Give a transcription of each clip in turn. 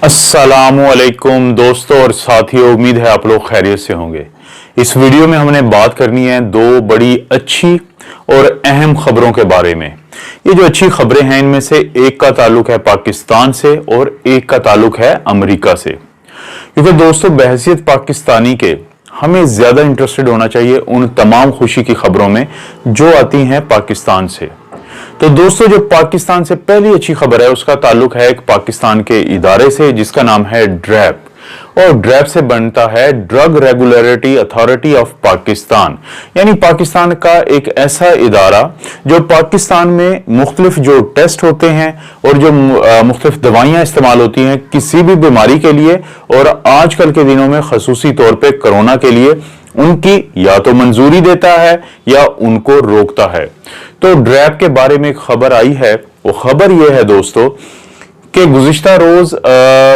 अस्सलामुअलैकुम दोस्तों और साथियों, उम्मीद है आप लोग खैरियत से होंगे। इस वीडियो में हमने बात करनी है दो बड़ी अच्छी और अहम खबरों के बारे में। ये जो अच्छी खबरें हैं इनमें से एक का ताल्लुक है पाकिस्तान से और एक का ताल्लुक है अमेरिका से। क्योंकि दोस्तों बहैसियत पाकिस्तानी के हमें ज्यादा इंटरेस्टेड होना चाहिए उन तमाम खुशी की खबरों में जो आती हैं पाकिस्तान से। तो दोस्तों जो पाकिस्तान से पहली अच्छी खबर है उसका ताल्लुक है एक पाकिस्तान के इदारे से जिसका नाम है ड्रैप, और ड्रैप से बनता है drug regulatory authority of Pakistan, यानी पाकिस्तान का एक ऐसा इदारा जो पाकिस्तान में मुख्तलिफ जो टेस्ट होते हैं और जो मुख्तलिफ दवाइयां इस्तेमाल होती हैं किसी भी बीमारी के लिए और आजकल के दिनों में खसूसी तौर पे कोरोना के लिए, उनकी या तो मंजूरी देता है या उनको रोकता है। तो ड्रैप के बारे में एक खबर आई है, वो खबर यह है दोस्तों कि गुज़िश्ता रोज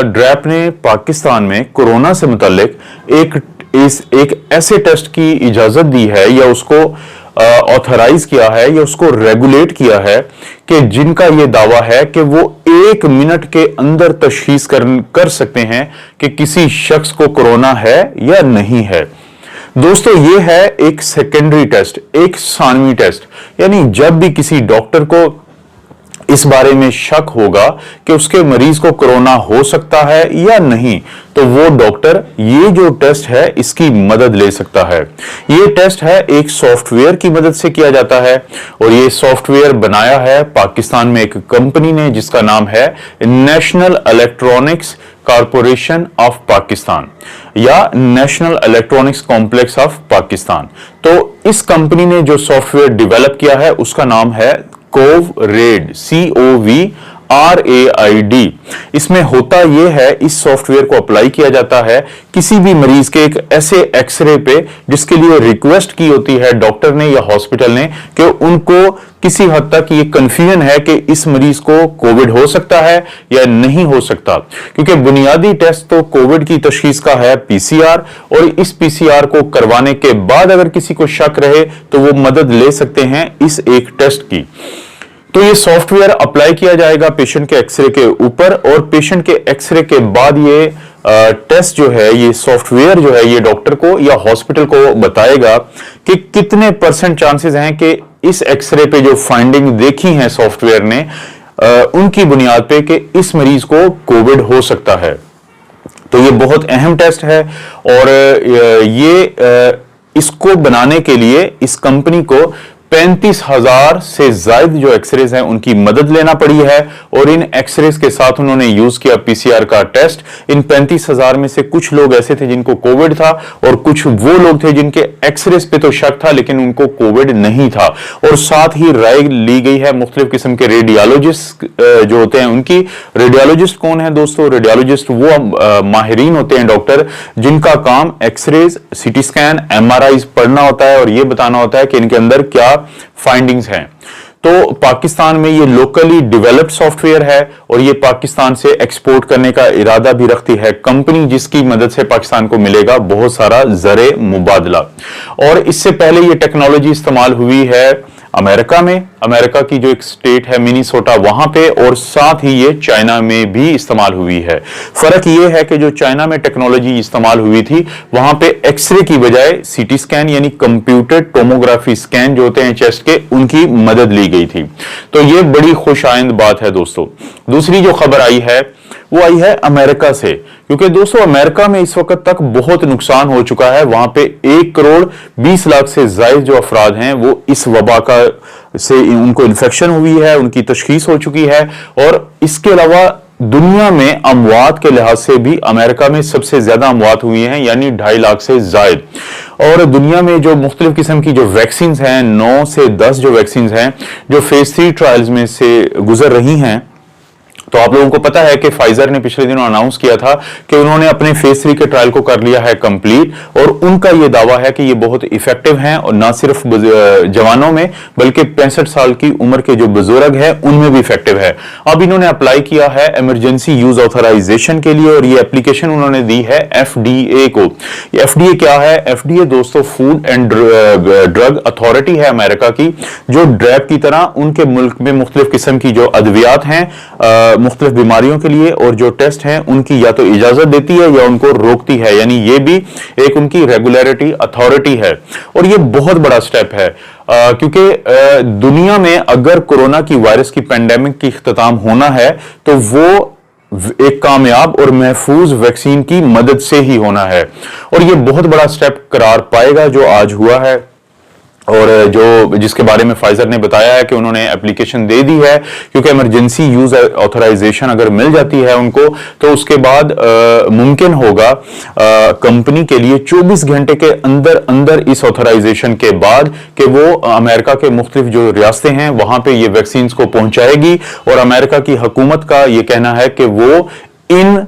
ड्रैप ने पाकिस्तान में कोरोना से मुतल्लिक एक ऐसे टेस्ट की इजाजत दी है या उसको ऑथराइज किया है या उसको रेगुलेट किया है कि जिनका ये दावा है कि वो 1 मिनट के अंदर तशखीस कर सकते हैं कि किसी शख्स को कोरोना है या नहीं है। दोस्तों ये है एक सेकेंडरी टेस्ट, एक सानवी टेस्ट, यानी जब भी किसी डॉक्टर को इस बारे में शक होगा कि उसके मरीज को कोरोना हो सकता है या नहीं, तो वो डॉक्टर ये जो टेस्ट है इसकी मदद ले सकता है। ये टेस्ट है एक सॉफ्टवेयर की मदद से किया जाता है और ये सॉफ्टवेयर बनाया है पाकिस्तान में एक कंपनी ने जिसका नाम है national electronics corporation of Pakistan या national electronics complex of Pakistan. तो इस कंपनी ने जो सॉफ्टवेयर डेवलप किया है उसका नाम है कोवरेड, COVRAID। इसमें होता यह है, इस सॉफ्टवेयर को अप्लाई किया जाता है किसी भी मरीज के एक ऐसे एक्सरे पे जिसके लिए रिक्वेस्ट की होती है डॉक्टर ने या हॉस्पिटल ने कि उनको किसी हद तक ये कंफ्यूजन है कि इस मरीज को कोविड हो सकता है या नहीं हो सकता, क्योंकि बुनियादी टेस्ट तो कोविड की तशखीस का है PCR, और इस PCR को करवाने के बाद अगर किसी को शक रहे तो वो मदद ले सकते हैं इस एक टेस्ट की। तो ये सॉफ्टवेयर अप्लाई किया जाएगा पेशेंट के एक्सरे के ऊपर और पेशेंट के एक्सरे के बाद ये टेस्ट जो है, ये सॉफ्टवेयर जो है, ये डॉक्टर को या हॉस्पिटल को बताएगा कि कितने % चांसेस हैं कि इस एक्सरे पे जो फाइंडिंग देखी है सॉफ्टवेयर ने उनकी बुनियाद पे कि इस मरीज को कोविड हो सकता है। तो ये बहुत अहम टेस्ट है और इसको बनाने के लिए इस कंपनी को 35,000 से ज्यादा जो एक्सरेज हैं उनकी मदद लेना पड़ी है और इन एक्सरेज के साथ उन्होंने यूज किया PCR का टेस्ट। इन 35,000 में से कुछ लोग ऐसे थे जिनको कोविड था और कुछ वो लोग थे जिनके एक्सरेज पे तो शक था लेकिन उनको कोविड नहीं था। और साथ ही राय ली गई है मुख्तलिफ किस्म के रेडियोलॉजिस्ट जो होते हैं उनकी। रेडियोलॉजिस्ट कौन है दोस्तों? रेडियोलॉजिस्ट वो माहिरीन होते हैं डॉक्टर जिनका काम एक्सरेज, CT स्कैन, MRI पढ़ना होता है और ये बताना होता है कि इनके अंदर क्या फाइंडिंग्स हैं। तो पाकिस्तान में ये लोकली डेवलप्ड सॉफ्टवेयर है और ये पाकिस्तान से एक्सपोर्ट करने का इरादा भी रखती है कंपनी, जिसकी मदद से पाकिस्तान को मिलेगा बहुत सारा ज़रे मुबादला। और इससे पहले ये टेक्नोलॉजी इस्तेमाल हुई है अमेरिका में, अमेरिका की जो एक स्टेट है मिनीसोटा वहां पे, और साथ ही ये चाइना में भी इस्तेमाल हुई है। फर्क ये है कि जो चाइना में टेक्नोलॉजी इस्तेमाल हुई थी वहां पे एक्सरे की बजाय CT स्कैन यानी कंप्यूटर टोमोग्राफी स्कैन जो होते हैं चेस्ट के, उनकी मदद ली गई थी। तो ये बड़ी खुशाइंद बात है दोस्तों। दूसरी जो खबर आई है वो आई है अमेरिका से, क्योंकि दोस्तों अमेरिका में इस वक्त तक बहुत नुकसान हो चुका है। वहां पे 1 करोड़ 20 लाख से ज्यादा जो अफराद हैं वो इस वबा से उनको इन्फेक्शन हुई है, उनकी तशखीस हो चुकी है। और इसके अलावा दुनिया में अमवात के लिहाज से भी अमेरिका में सबसे ज्यादा अमवात हुई हैं, यानी 2.5 लाख से ज्यादा। और दुनिया में जो मुख्तलिफ किस्म की जो वैक्सीन हैं, 9 से 10 जो वैक्सीन हैं जो फेज 3 ट्रायल्स में से गुजर रही हैं, तो आप लोगों को पता है कि फाइजर ने पिछले दिनों अनाउंस किया था कि उन्होंने अपने फेज 3 के ट्रायल को कर लिया है कंप्लीट, और उनका यह दावा है कि ये बहुत इफेक्टिव हैं और ना सिर्फ जवानों में बल्कि 65 साल की उम्र के जो बुजुर्ग हैं उनमें भी इफेक्टिव है। अब इन्होंने अप्लाई किया है इमरजेंसी यूज ऑथराइजेशन के लिए और ये एप्लीकेशन उन्होंने दी है FDA को। FDA क्या है? FDA दोस्तों फूड एंड ड्रग अथॉरिटी है अमेरिका की, जो ड्रैप की तरह उनके मुल्क में मुख्तलिफ किस्म की जो अद्वियात हैं, मुख्तलिफ बीमारियों के लिए, और जो टेस्ट हैं उनकी या तो इजाजत देती है या उनको रोकती है, यानी ये भी एक उनकी रेगुलेटरी अथॉरिटी है। और ये बहुत बड़ा स्टेप है क्योंकि दुनिया में अगर कोरोना की वायरस की पेंडेमिक की इख्तिताम होना है तो वो एक कामयाब और महफूज वैक्सीन की मदद से ही होना है। और ये बहुत बड़ा स्टेप करार पाएगा जो आज हुआ है, और जो जिसके बारे में फाइजर ने बताया है कि उन्होंने एप्लीकेशन दे दी है, क्योंकि इमरजेंसी यूज ऑथराइजेशन अगर मिल जाती है उनको तो उसके बाद मुमकिन होगा कंपनी के लिए 24 घंटे के अंदर अंदर इस ऑथराइजेशन के बाद कि वो अमेरिका के मुख्तलिफ जो रियासतें हैं वहां पे ये वैक्सीन को पहुंचाएगी। और अमेरिका की हुकूमत का ये कहना है कि वो इन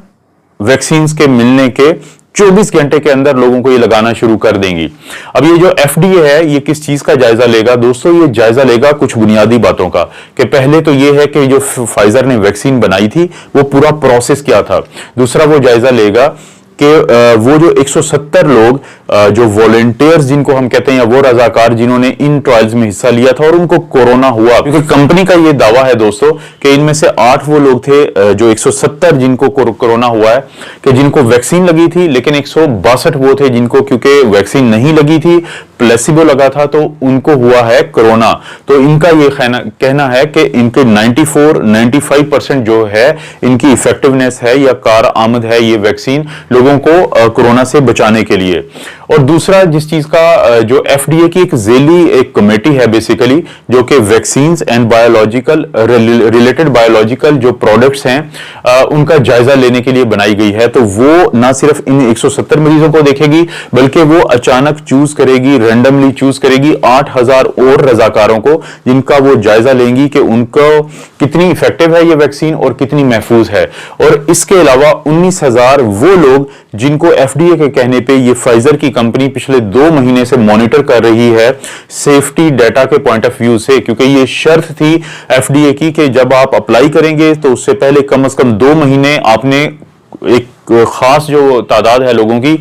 वैक्सीन के मिलने के 24 घंटे के अंदर लोगों को ये लगाना शुरू कर देंगी। अब ये जो एफडीए है ये किस चीज का जायजा लेगा दोस्तों? ये जायजा लेगा कुछ बुनियादी बातों का, कि पहले तो ये है कि जो फाइजर ने वैक्सीन बनाई थी वो पूरा प्रोसेस क्या था। दूसरा वो जायजा लेगा कि वो जो 170 लोग जो वॉलंटियर्स जिनको हम कहते हैं या वो रजाकार जिन्होंने इन ट्रायल्स में हिस्सा लिया था और उनको कोरोना हुआ, क्योंकि कंपनी का ये दावा है दोस्तों कि इनमें से 8 वो लोग थे जो 170 जिनको कोरोना हुआ है कि जिनको वैक्सीन लगी थी, लेकिन 162 वो थे जिनको क्योंकि वैक्सीन नहीं लगी थी, प्लेसिबो लगा था, तो उनको हुआ है कोरोना। तो इनका ये कहना है कि इनके 94-95% जो है इनकी इफेक्टिवनेस है या कार आमद है ये वैक्सीन लोगों को कोरोना से बचाने के लिए। और दूसरा जिस चीज का जो एफडीए की एक झेली एक कमेटी है बेसिकली जो कि vaccines and biological related biological जो प्रोडक्ट्स हैं उनका जायजा लेने के लिए बनाई गई है। तो वो ना सिर्फ इन 170 मरीजों को देखेगी बल्कि वो अचानक चूज करेगी, रैंडमली चूज करेगी 8000 और रजाकारों को जिनका वो जायजा लेंगी कि उनको कितनी इफेक्टिव है ये वैक्सीन और कितनी महफूज है। और इसके अलावा 19000 वो लोग जिनको एफडीए के कहने पे ये फाइजर की कंपनी पिछले 2 महीने से मॉनिटर कर रही है सेफ्टी डाटा के पॉइंट ऑफ व्यू से, क्योंकि ये शर्त थी एफडीए की कि जब आप अप्लाई करेंगे तो उससे पहले कम से कम 2 महीने आपने एक खास जो तादाद है लोगों की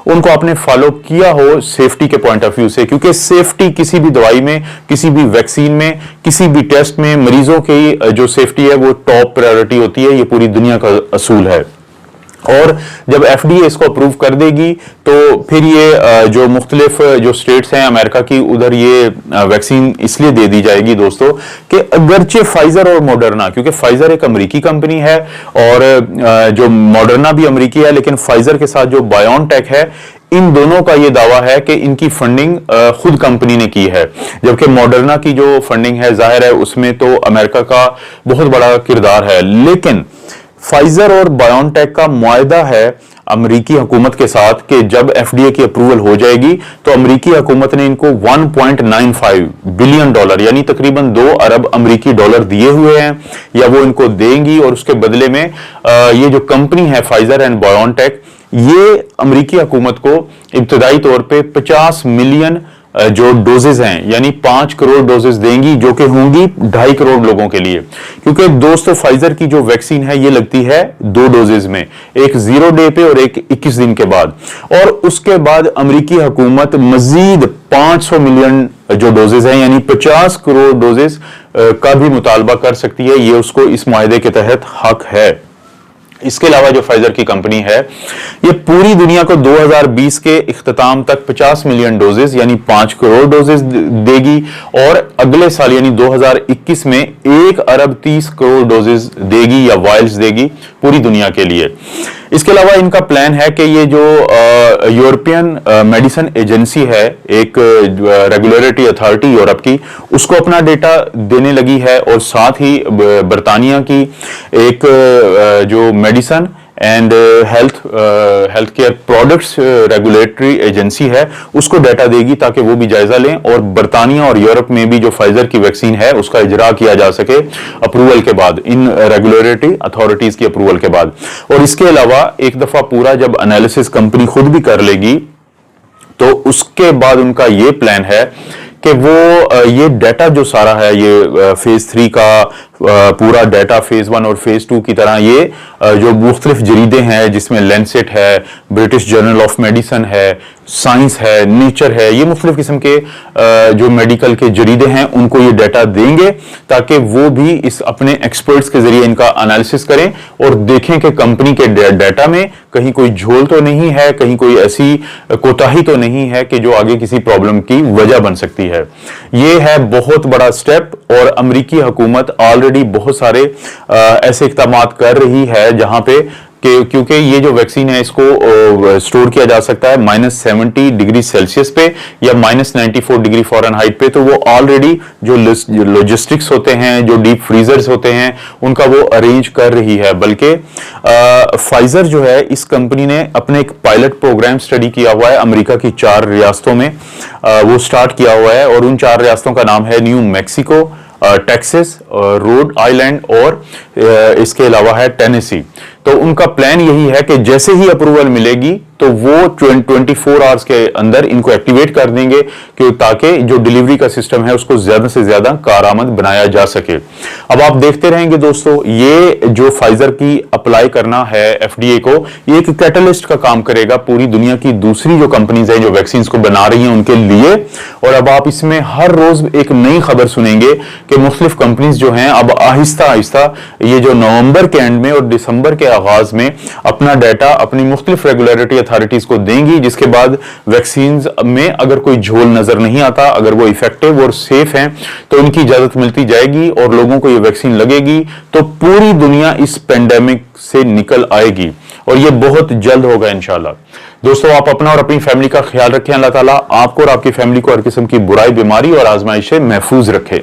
उनको आपने फॉलो किया हो सेफ्टी के पॉइंट ऑफ व्यू से, क्योंकि सेफ्टी किसी भी दवाई में, किसी भी वैक्सीन में, किसी भी टेस्ट में मरीजों की जो सेफ्टी है वो टॉप प्रायोरिटी होती है। ये पूरी दुनिया का असूल है। और जब एफडीए इसको अप्रूव कर देगी तो फिर ये जो मुख्तलिफ जो स्टेट्स हैं अमेरिका की उधर ये वैक्सीन इसलिए दे दी जाएगी दोस्तों कि अगरचे फाइजर और मॉडर्ना, क्योंकि फाइजर एक अमेरिकी कंपनी है और जो मॉडर्ना भी अमेरिकी है, लेकिन फाइजर के साथ जो बायोनटेक है इन दोनों का ये दावा है कि इनकी फंडिंग खुद कंपनी ने की है, जबकि मॉडर्ना की जो फंडिंग है जाहिर है उसमें तो अमेरिका का बहुत बड़ा किरदार है। लेकिन फाइजर और बायोनटेक का मुआहदा है अमेरिकी हुकूमत के साथ कि जब एफडीए की अप्रूवल हो जाएगी तो अमेरिकी हुकूमत ने इनको $1.95 बिलियन यानी तकरीबन 2 अरब अमेरिकी डॉलर दिए हुए हैं या वो इनको देंगी। और उसके बदले में ये जो कंपनी है फाइजर एंड बायोनटेक ये अमेरिकी हुकूमत को इब्तदाई तौर पे 50 मिलियन जो डोजेज हैं यानी 5 करोड़ डोजेज देंगी जो कि होंगी 2.5 करोड़ लोगों के लिए, क्योंकि दोस्तों फाइजर की जो वैक्सीन है ये लगती है 2 डोजेज में, एक 0 डे पे और एक 21 दिन के बाद। और उसके बाद अमेरिकी हुकूमत मजीद 500 मिलियन जो डोजेज हैं यानी 50 करोड़ डोजेज का भी मुतालबा कर सकती है, ये उसको इस मुआहदे के तहत हक है। इसके अलावा जो फाइजर की कंपनी है ये पूरी दुनिया को 2020 के इख्तिताम तक 50 मिलियन डोजेज यानी 5 करोड़ डोजेज देगी और अगले साल यानी 2021 में 1 अरब 30 करोड़ डोजेज देगी या वायल्स देगी पूरी दुनिया के लिए। इसके अलावा इनका प्लान है कि ये जो यूरोपियन मेडिसिन एजेंसी है, एक रेगुलेटरी अथॉरिटी यूरोप की, उसको अपना डेटा देने लगी है और साथ ही बरतानिया की एक जो medicine and health care products regulatory agency है उसको डाटा देगी ताकि वो भी जायजा लें और बरतानिया और यूरोप में भी जो फाइजर की वैक्सीन है उसका इजरा किया जा सके अप्रूवल के बाद, इन रेगुलेटरी अथॉरिटीज की अप्रूवल के बाद। और इसके अलावा एक दफा पूरा जब एनालिसिस कंपनी खुद भी कर लेगी तो उसके बाद उनका ये प्लान है कि वो ये डाटा जो सारा है ये फेज 3 का पूरा डाटा फेज 1 और फेज 2 की तरह ये जो मुख्तलिफ जरीदे हैं, जिसमें लैंसेट है, ब्रिटिश जर्नल ऑफ मेडिसिन है, साइंस है, नेचर है, ये मुख्तलिफ किस्म के जो मेडिकल के जरीदे हैं उनको ये डाटा देंगे ताकि वो भी इस अपने एक्सपर्ट्स के जरिए इनका एनालिसिस करें और देखें कि कंपनी के डाटा में कहीं कोई झोल तो नहीं है, कहीं कोई ऐसी कोताही तो नहीं है कि जो आगे किसी प्रॉब्लम की वजह बन सकती है। ये है बहुत बड़ा स्टेप और अमेरिकी हुकूमत ऑलरेडी बहुत सारे ऐसे इक़दाम कर रही है जहां पे क्योंकि ये जो वैक्सीन है इसको स्टोर किया जा सकता है -70 डिग्री सेल्सियस पे या -94 डिग्री फ़ारेनहाइट पे, तो वो ऑलरेडी जो लॉजिस्टिक्स होते हैं, जो डीप फ्रीजर्स होते हैं, उनका वो अरेंज कर रही है। बल्कि फाइजर जो है, इस कंपनी ने अपने एक पायलट प्रोग्राम स्टडी किया हुआ है अमेरिका की 4 रियासतों में, वो स्टार्ट किया हुआ है और उन 4 रियासतों का नाम है new Mexico, Texas, Rhode Island और इसके अलावा है टेनेसी। तो उनका प्लान यही है कि जैसे ही अप्रूवल मिलेगी तो वो 24 आवर्स के अंदर इनको एक्टिवेट कर देंगे कि ताकि जो डिलीवरी का सिस्टम है उसको ज्यादा से ज्यादा कारआमद बनाया जा सके। अब आप देखते रहेंगे दोस्तों, ये जो फाइजर की अप्लाई करना है एफडीए को, ये एक कैटलिस्ट का काम करेगा पूरी दुनिया की दूसरी जो कंपनीज हैं जो वैक्सीन को बना रही हैं उनके लिए। और अब आप इसमें हर रोज एक नई खबर सुनेंगे कि मुख्तलिफ कंपनीज जो हैं अब आहिस्ता आहिस्ता ये जो नवंबर के एंड में और दिसंबर के आगाज में अपना डाटा अपनी मुख्तलिफ रेगुलेटरी अथॉरिटीज को देंगी, जिसके बाद वैक्सीन में अगर कोई झोल नजर नहीं आता, अगर वो इफेक्टिव और सेफ हैं, तो इनकी इजाजत मिलती जाएगी और लोगों को ये वैक्सीन लगेगी तो पूरी दुनिया इस पेंडेमिक से निकल आएगी और ये बहुत जल्द होगा इंशाल्लाह। दोस्तों, आप अपना और अपनी फैमिली का ख्याल रखें। अल्लाह ताला आपको और आपकी फैमिली को हर किस्म की बुराई, बीमारी और आजमाइश से महफूज रखे।